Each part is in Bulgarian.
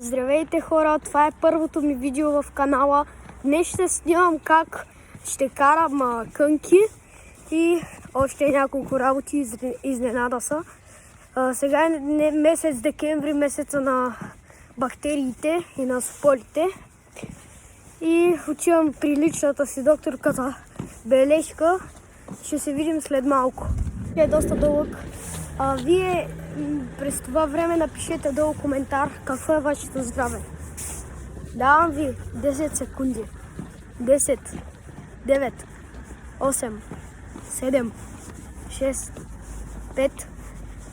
Здравейте хора, това е първото ми видео в канала. Днес ще снимам как ще карам кънки и още няколко работи, изненада са. Сега е месец декември, месеца на бактериите и на сополите. И отивам при личната си докторка за бележка. Ще се видим след малко. Е доста дълъг. Вие през това време напишете долу коментар какво е вашето здраве. Давам ви 10 секунди. 10, 9, 8, 7, 6, 5,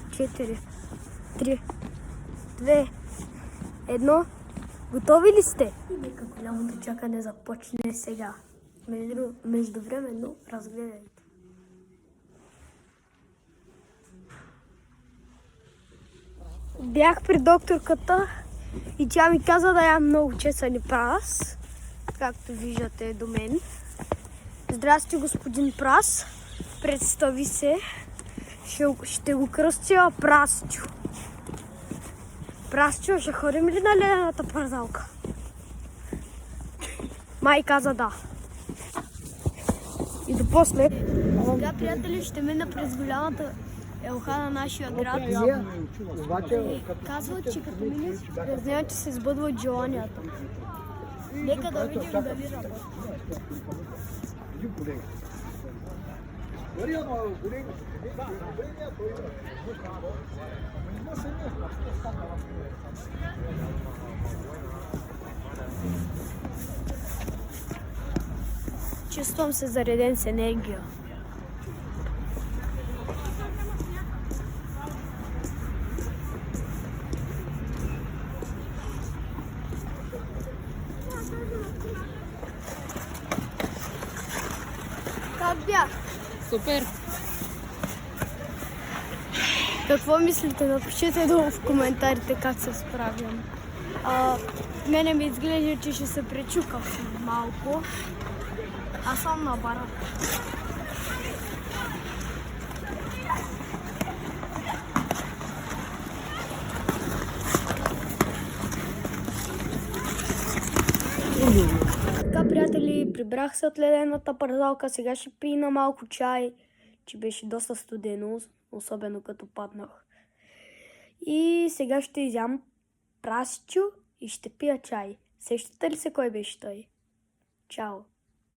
4, 3, 2, 1. Готови ли сте? Нека голямото чакане започне сега. Междувременно разгледайте. Бях при докторката и тя ми каза да ям много чесън прас, както виждате до мен. Здрасти, господин Прас. Представи се. Ще го кръстя Прасчо. Прасчо, ще ходим ли на ледената парзалка? Май каза да. И до после. Сега, приятели, ще мина през голямата елха на нашия град. И казват, че като мине през нея, че се сбъдват желанията. Нека да видим дали работи. Чувствам се зареден с енергия. Как бях? Супер! Какво мислите? Напишете долу в коментарите как се справям. Мене ми изглежда, че ще се пречукам малко. Аз съм на бара. Така, приятели, прибрах се от ледената парзалка. Сега ще пина малко чай, че беше доста студено, особено като паднах. И сега ще изям прасчо и ще пия чай. Сещате ли се кой беше той? Чао!